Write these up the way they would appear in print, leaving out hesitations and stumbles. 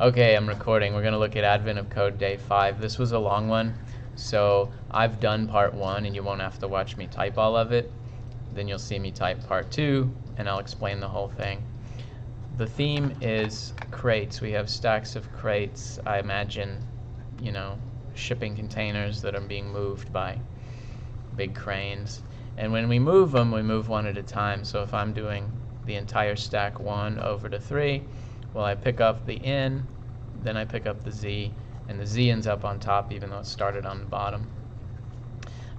Okay, I'm recording. We're going to look at Advent of Code Day 5. This was a long one, so I've done part 1 and you won't have to watch me type all of it. Then you'll see me type part 2 and I'll explain the whole thing. The theme is crates. We have stacks of crates. I imagine, shipping containers that are being moved by big cranes. And when we move them, we move one at a time. So if I'm doing the entire stack 1 over to 3, well, I pick up the N, then I pick up the Z, and the Z ends up on top even though it started on the bottom.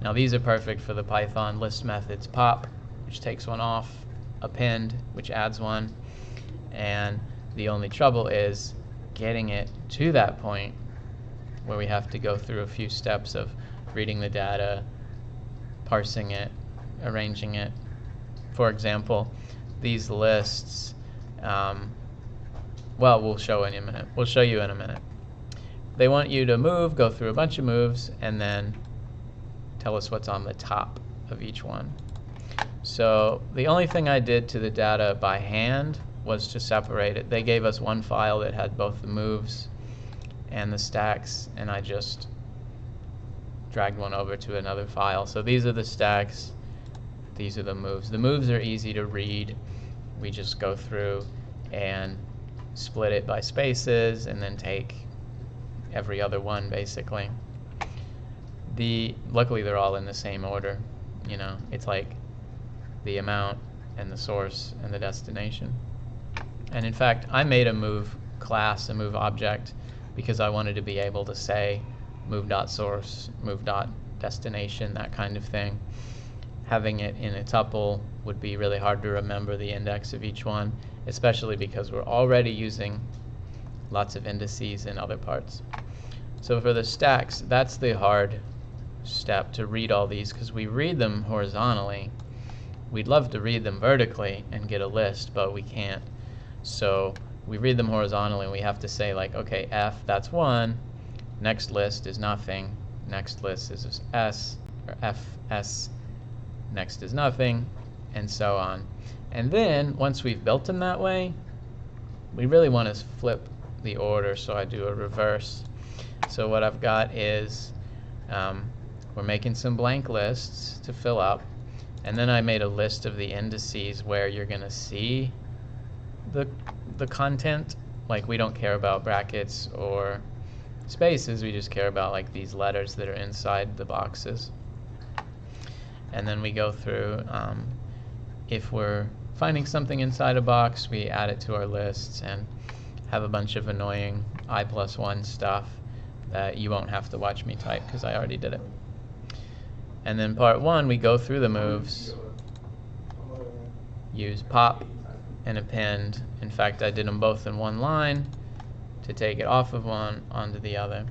Now these are perfect for the Python list methods pop, which takes one off, append, which adds one, and the only trouble is getting it to that point where we have to go through a few steps of reading the data, parsing it, arranging it. For example, these lists, we'll show you in a minute. They want you to move, go through a bunch of moves, and then tell us what's on the top of each one. So the only thing I did to the data by hand was to separate it. They gave us one file that had both the moves and the stacks, and I just dragged one over to another file. So these are the stacks, these are the moves. The moves are easy to read. We just go through and split it by spaces and then take every other one basically. Luckily they're all in the same order. It's like the amount and the source and the destination. And in fact, I made a move class, a move object, because I wanted to be able to say move.source, move.destination, that kind of thing. Having it in a tuple would be really hard to remember the index of each one, especially because we're already using lots of indices in other parts. So for the stacks, that's the hard step, to read all these, because we read them horizontally. We'd love to read them vertically and get a list, but we can't. So we read them horizontally, and we have to say, like, okay, F, that's 1, next list is nothing, next list is S, or FS, next is nothing, and so on. And then, once we've built them that way, we really want to flip the order, so I do a reverse. So what I've got is, we're making some blank lists to fill up, and then I made a list of the indices where you're going to see the content. Like, we don't care about brackets or spaces, we just care about like these letters that are inside the boxes. And then we go through, if we're finding something inside a box, we add it to our lists and have a bunch of annoying I+1 stuff that you won't have to watch me type because I already did it. And then part 1, we go through the moves, use pop and append. In fact, I did them both in one line to take it off of one onto the other.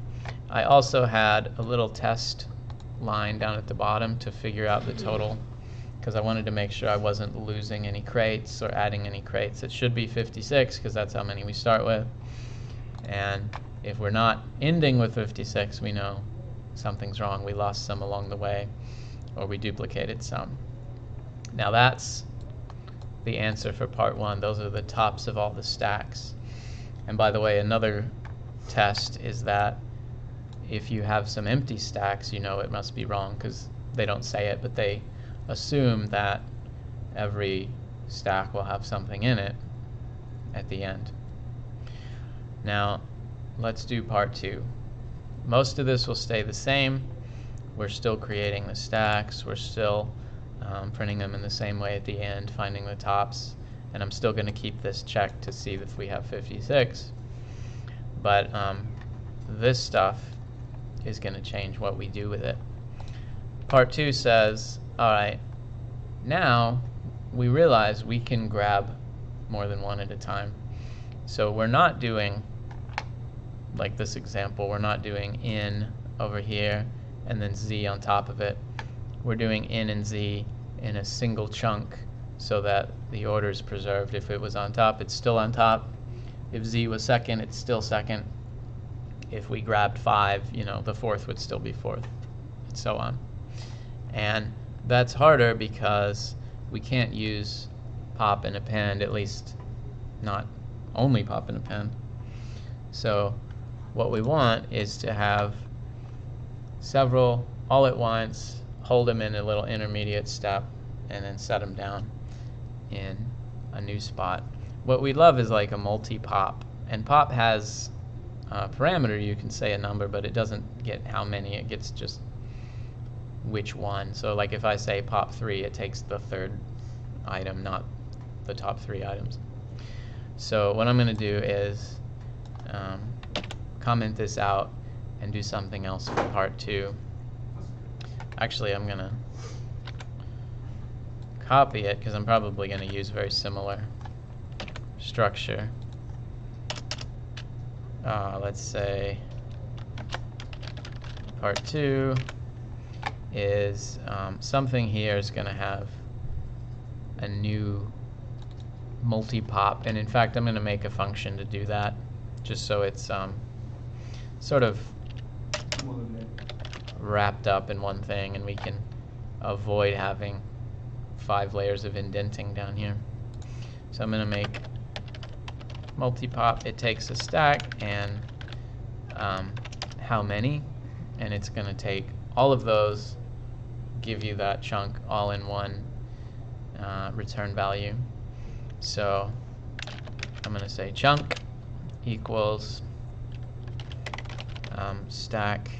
I also had a little test line down at the bottom to figure out the total, because I wanted to make sure I wasn't losing any crates or adding any crates. It should be 56 because that's how many we start with. And if we're not ending with 56, we know something's wrong. We lost some along the way, or we duplicated some. Now that's the answer for part 1. Those are the tops of all the stacks. And by the way, another test is that if you have some empty stacks, it must be wrong, because they don't say it, but they assume that every stack will have something in it at the end. Now, let's do part 2. Most of this will stay the same. We're still creating the stacks. We're still printing them in the same way at the end, finding the tops. And I'm still going to keep this checked to see if we have 56. But this stuff is going to change what we do with it. Part 2 says, all right, now we realize we can grab more than one at a time. So we're not doing, like this example, we're not doing in over here and then Z on top of it. We're doing in and Z in a single chunk so that the order is preserved. If it was on top, it's still on top. If Z was second, it's still second. If we grabbed 5, the fourth would still be fourth, and so on. And that's harder because we can't use pop and append, at least not only pop and append. So what we want is to have several all at once, hold them in a little intermediate step, and then set them down in a new spot. What we love is like a multi-pop, and pop has a parameter. You can say a number, but it doesn't get how many, it gets just which one. So like if I say pop 3, it takes the third item, not the top 3 items. So what I'm going to do is comment this out and do something else for part 2. Actually, I'm going to copy it because I'm probably going to use very similar structure. Let's say part 2 is something here is going to have a new multi-pop, and in fact I'm going to make a function to do that, just so it's sort of wrapped up in one thing and we can avoid having 5 layers of indenting down here. So I'm going to make multi-pop. It takes a stack and how many, and it's going to take all of those, give you that chunk all in one return value. So I'm going to say chunk equals stack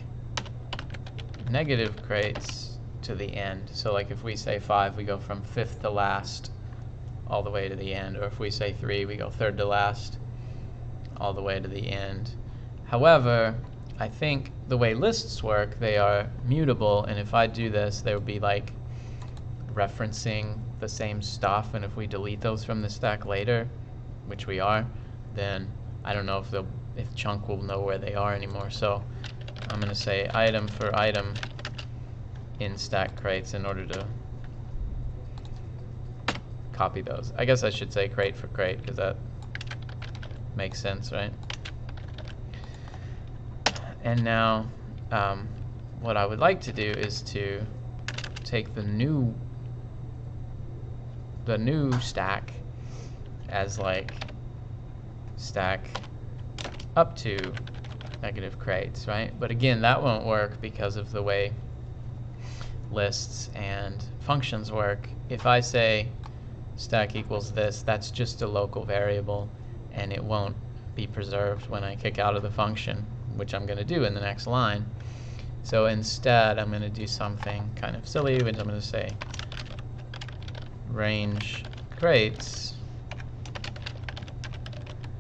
negative crates to the end. So like if we say 5, we go from 5th to last all the way to the end, or if we say 3, we go 3rd to last all the way to the end. However, I think the way lists work, they are mutable, and if I do this, they would be like referencing the same stuff, and if we delete those from the stack later, which we are, then I don't know if chunk will know where they are anymore. So I'm going to say item for item in stack crates in order to copy those. I guess I should say crate for crate because that makes sense, right? And now what I would like to do is to take the new stack as like stack up to negative crates, right? But again, that won't work because of the way lists and functions work. If I say stack equals this, that's just a local variable and it won't be preserved when I kick out of the function, which I'm going to do in the next line. So instead, I'm going to do something kind of silly, which I'm going to say range crates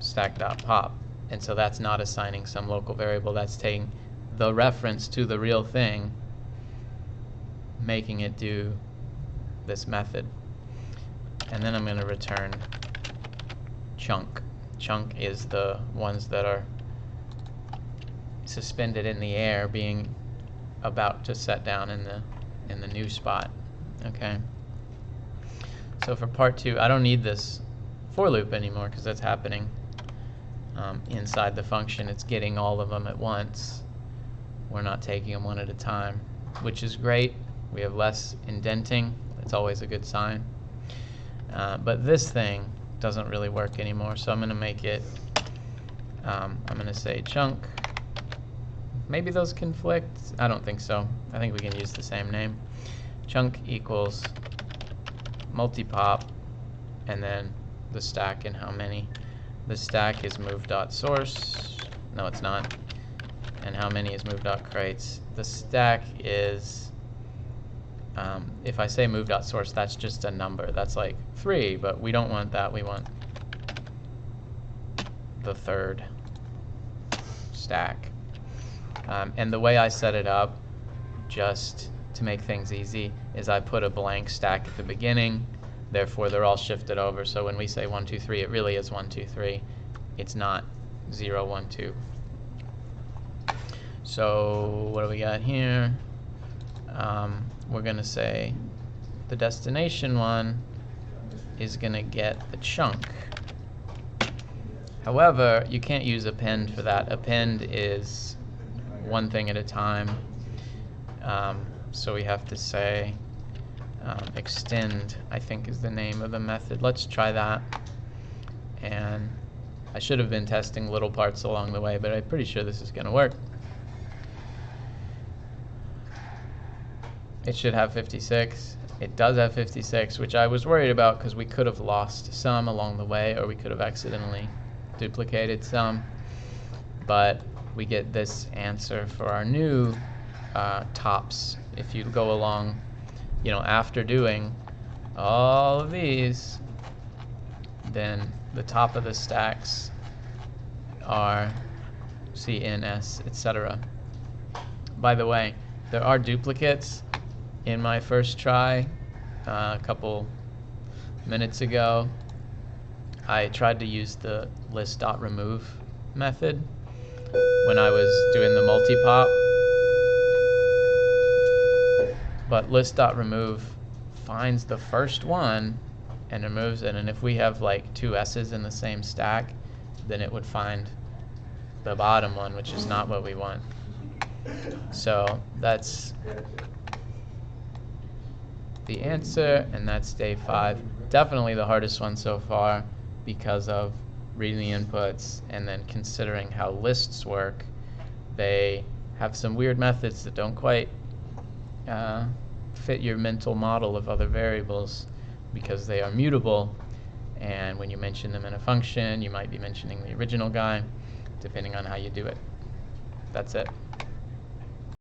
stack.pop. And so that's not assigning some local variable, that's taking the reference to the real thing, making it do this method. And then I'm going to return chunk. Chunk is the ones that are suspended in the air, being about to set down in the new spot. Okay. So for part 2, I don't need this for loop anymore because that's happening inside the function. It's getting all of them at once. We're not taking them one at a time, which is great. We have less indenting. That's always a good sign. But this thing doesn't really work anymore, so I'm going to make it, I'm going to say chunk. Maybe those conflict. I don't think so. I think we can use the same name. Chunk equals multi-pop, and then the stack and how many. The stack is move.source. No, it's not. And how many is move.crates. The stack is, if I say move.source, that's just a number. That's like 3, but we don't want that. We want the 3rd stack. And the way I set it up, just to make things easy, is I put a blank stack at the beginning. Therefore, they're all shifted over. So when we say 1, 2, 3, it really is 1, 2, 3. It's not 0, 1, 2. So what do we got here? We're going to say the destination one is going to get the chunk. However, you can't use append for that. Append is one thing at a time. So we have to say extend, I think is the name of the method. Let's try that. And I should have been testing little parts along the way, but I'm pretty sure this is going to work. It should have 56. It does have 56, which I was worried about because we could have lost some along the way, or we could have accidentally duplicated some. But we get this answer for our new tops. If you go along, after doing all of these, then the top of the stacks are C, N, S, etc. By the way, there are duplicates. In my first try, a couple minutes ago, I tried to use the list.remove method when I was doing the multi-pop. But list.remove finds the first one and removes it, and if we have like two S's in the same stack, then it would find the bottom one, which is not what we want. So that's the answer, and that's day 5. Definitely the hardest one so far because of reading the inputs and then considering how lists work. They have some weird methods that don't quite fit your mental model of other variables because they are mutable, and when you mention them in a function, you might be mentioning the original guy, depending on how you do it. That's it.